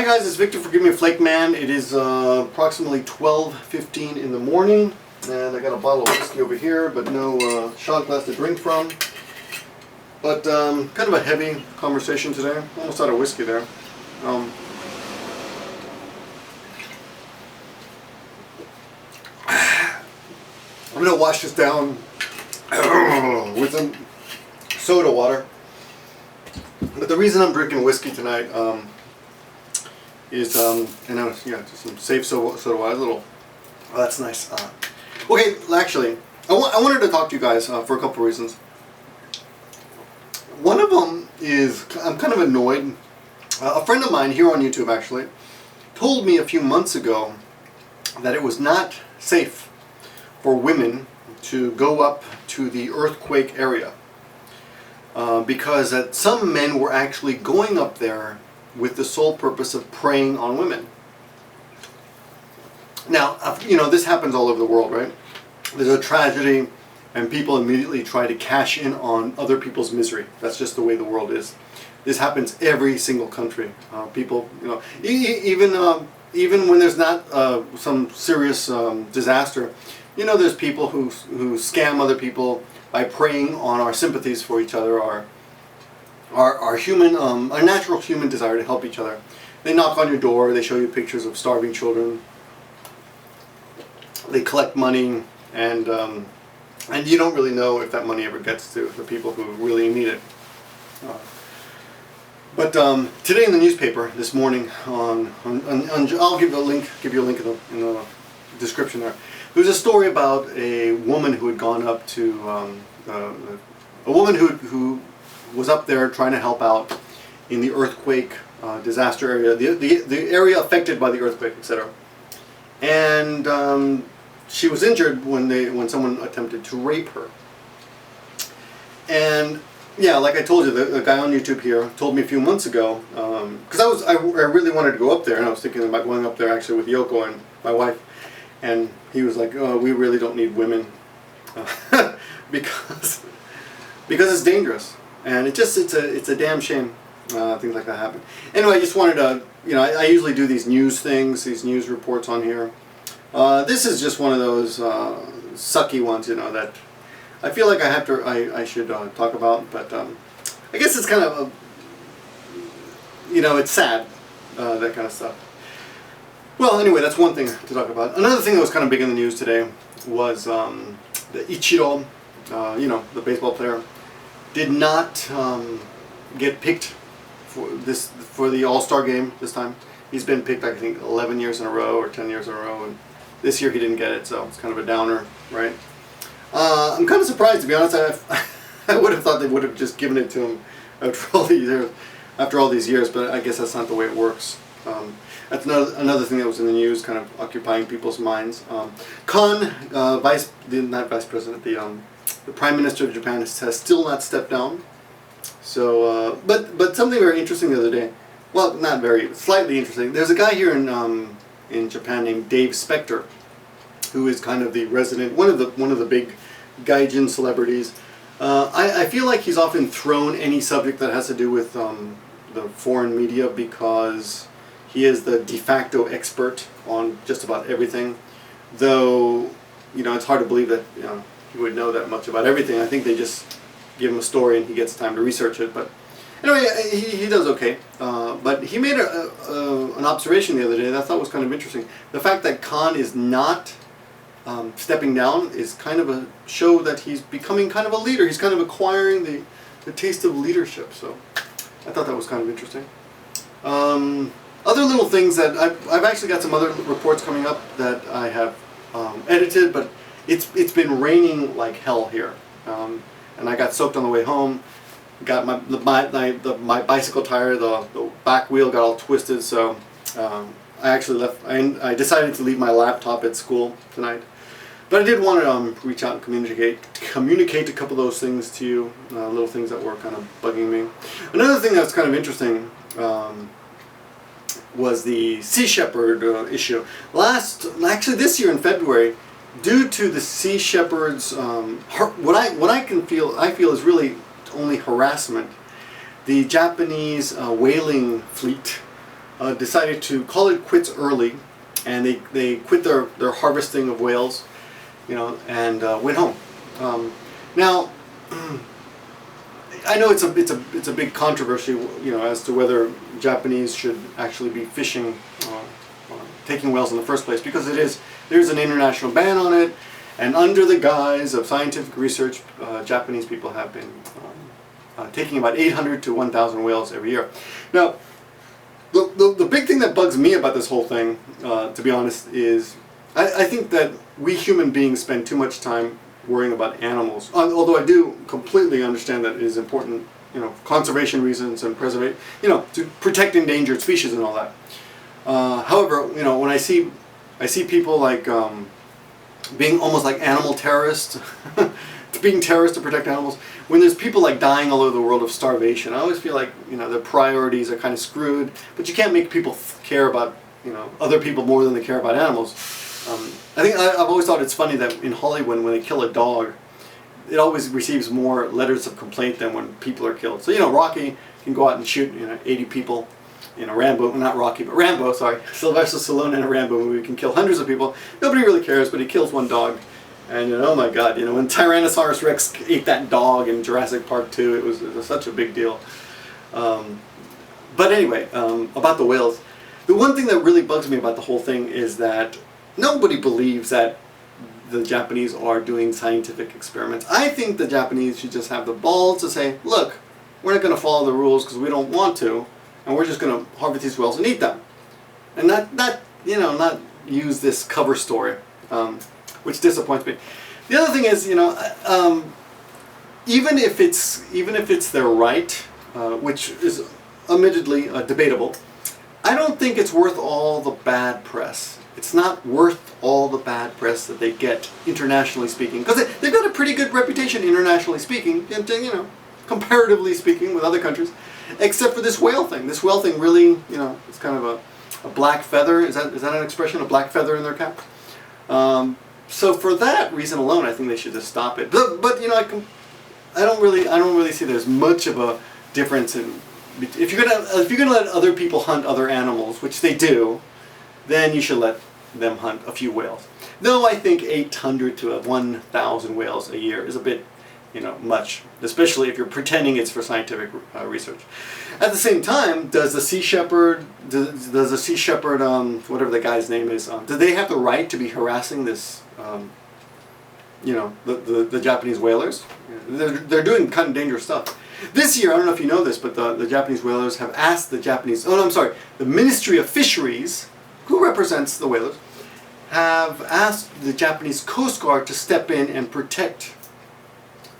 Hi guys, it's Victor for Give Me a Flake Man. It is approximately 12:15 in the morning, and I got a bottle of whiskey over here, but no shot glass to drink from. But kind of a heavy conversation today. Almost out of whiskey there. I'm gonna wash this down with some soda water. But the reason I'm drinking whiskey tonight is just some safe soda water. Oh, that's nice. Okay, actually, I wanted to talk to you guys for a couple of reasons. One of them is I'm kind of annoyed. A friend of mine here on YouTube actually told me a few months ago that it was not safe for women to go up to the earthquake area because that some men were actually going up there with the sole purpose of preying on women. Now, this happens all over the world, right? There's a tragedy and people immediately try to cash in on other people's misery. That's just the way the world is. This happens every single country. People, even when there's not some serious disaster, there's people who scam other people by preying on our sympathies for each other, our human, our natural human desire to help each other. They knock on your door. They show you pictures of starving children. They collect money, and you don't really know if that money ever gets to the people who really need it. But today in the newspaper this morning, I'll give you a link in the description there. There was a story about a woman who had gone up to a woman who was up there trying to help out in the earthquake disaster area, the area affected by the earthquake, etc. And she was injured when someone attempted to rape her. And yeah, like I told you, the guy on YouTube here told me a few months ago, because I really wanted to go up there, and I was thinking about going up there actually with Yoko and my wife, and he was like, "Oh, we really don't need women because it's dangerous, and it's a damn shame things like that happen." Anyway, I just wanted to, I usually do these news things, these news reports on here. This is just one of those sucky ones, that I feel like I should talk about, but I guess it's kind of it's sad, that kind of stuff. Well, anyway, that's one thing to talk about. Another thing that was kind of big in the news today was the Ichiro, the baseball player, did not get picked for the All-Star game this time. He's been picked, I think, 11 years in a row or 10 years in a row, and this year he didn't get it, so it's kind of a downer, right? I'm kind of surprised, to be honest. I would have thought they would have just given it to him after all these years, but I guess that's not the way it works. That's another thing that was in the news, kind of occupying people's minds. Kan, not vice president, the Prime Minister of Japan has still not stepped down. So, but something very interesting the other day. Well, not very, slightly interesting. There's a guy here in Japan named Dave Spector, who is kind of the resident, one of the big gaijin celebrities. I feel like he's often thrown any subject that has to do with the foreign media because he is the de facto expert on just about everything. Though, it's hard to believe that he would know that much about everything. I think they just give him a story and he gets time to research it. But anyway, he does okay. But he made an observation the other day that I thought was kind of interesting. The fact that Kan is not stepping down is kind of a show that he's becoming kind of a leader. He's kind of acquiring the taste of leadership. So I thought that was kind of interesting. Other little things that I've actually got some other reports coming up that I have edited, but it's been raining like hell here, and I got soaked on the way home. Got my bicycle tire, the back wheel got all twisted, so I actually left. I decided to leave my laptop at school tonight, but I did want to reach out and communicate a couple of those things to you, little things that were kind of bugging me. Another thing that's kind of interesting was the Sea Shepherd issue. Actually this year in February, due to the Sea Shepherd's what I feel is really only harassment. The Japanese whaling fleet decided to call it quits early, and they quit their harvesting of whales, and went home. Now, I know it's a big controversy, as to whether Japanese should actually be fishing, taking whales in the first place, because there's an international ban on it, and under the guise of scientific research, Japanese people have been taking about 800 to 1,000 whales every year. Now, the big thing that bugs me about this whole thing, to be honest, is I think that we human beings spend too much time worrying about animals. Although I do completely understand that it is important, conservation reasons and preservation, to protect endangered species and all that. However, when I see people like being almost like animal terrorists, being terrorists to protect animals, when there's people like dying all over the world of starvation, I always feel like their priorities are kind of screwed. But you can't make people care about other people more than they care about animals. I think I've always thought it's funny that in Hollywood, when they kill a dog, it always receives more letters of complaint than when people are killed. So Rocky can go out and shoot 80 people. Rambo, not Rocky, but Rambo, sorry. Sylvester Stallone in a Rambo movie can kill hundreds of people. Nobody really cares, but he kills one dog. And oh my God, when Tyrannosaurus Rex ate that dog in Jurassic Park 2, it was such a big deal. But anyway, about the whales. The one thing that really bugs me about the whole thing is that nobody believes that the Japanese are doing scientific experiments. I think the Japanese should just have the balls to say, look, we're not going to follow the rules because we don't want to, and we're just going to harvest these whales and eat them. And not use this cover story, which disappoints me. The other thing is, even if it's their right, which is admittedly debatable, I don't think it's worth all the bad press. It's not worth all the bad press that they get, internationally speaking, because they've got a pretty good reputation internationally speaking, comparatively speaking with other countries, except for this whale thing. This whale thing really, it's kind of a black feather. Is that an expression? A black feather in their cap? So for that reason alone, I think they should just stop it. But I don't really see there's much of a difference in. If you're gonna let other people hunt other animals, which they do, then you should let them hunt a few whales. Though I think 800 to 1,000 whales a year is a bit, much, especially if you're pretending it's for scientific research. At the same time, does the sea shepherd, whatever the guy's name is, do they have the right to be harassing this, the Japanese whalers? They're doing kind of dangerous stuff. This year, I don't know if you know this, but the Japanese whalers have asked the Ministry of Fisheries, who represents the whalers, have asked the Japanese Coast Guard to step in and protect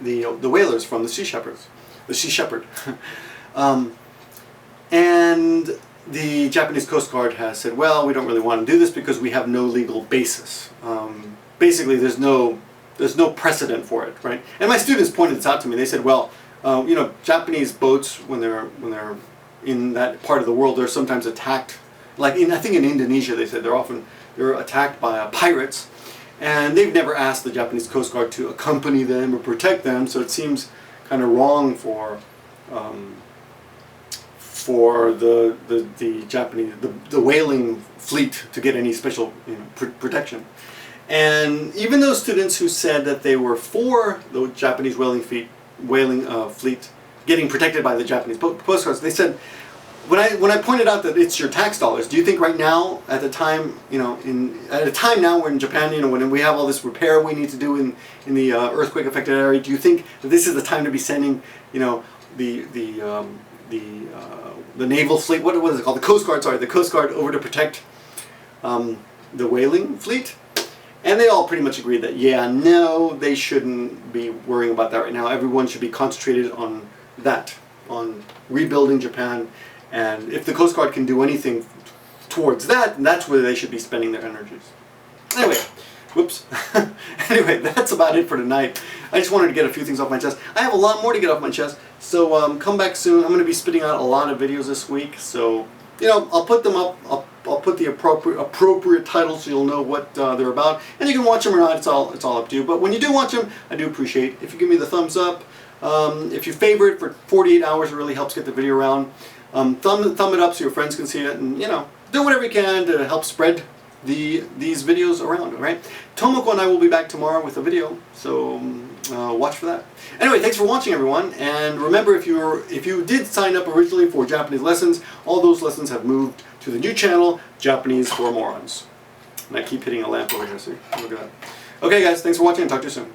the whalers from the sea shepherd. And the Japanese Coast Guard has said, well, we don't really want to do this because we have no legal basis. Basically, there's no precedent for it, right? And my students pointed this out to me. They said, well, Japanese boats, when they're in that part of the world, they're sometimes attacked. Like I think in Indonesia, they said they're attacked by pirates, and they've never asked the Japanese Coast Guard to accompany them or protect them. So it seems kind of wrong for the Japanese the whaling fleet to get any special protection. And even those students who said that they were for the Japanese whaling fleet getting protected by the Japanese Coast Guard, they said, when I pointed out that it's your tax dollars, do you think right now, at a time now we're in Japan, when we have all this repair we need to do in the earthquake affected area, do you think that this is the time to be sending the naval fleet, what is it called, the Coast Guard over to protect the whaling fleet? And they all pretty much agreed that, no, they shouldn't be worrying about that right now. Everyone should be concentrated on that, on rebuilding Japan. And if the Coast Guard can do anything towards that, that's where they should be spending their energies. Anyway, whoops. Anyway, that's about it for tonight. I just wanted to get a few things off my chest. I have a lot more to get off my chest, so come back soon. I'm going to be spitting out a lot of videos this week, so I'll put them up. I'll put the appropriate titles so you'll know what they're about, and you can watch them or not. It's all up to you. But when you do watch them, I do appreciate if you give me the thumbs up. If you favorite for 48 hours, it really helps get the video around. thumb it up so your friends can see it, and do whatever you can to help spread these videos around. All right. Tomoko and I will be back tomorrow with a video, so watch for that. Anyway, thanks for watching, everyone, and remember, if you did sign up originally for Japanese lessons, all those lessons have moved to the new channel, Japanese for Morons. And I keep hitting a lamp over here, see? Look at that. Okay, guys, thanks for watching, and talk to you soon.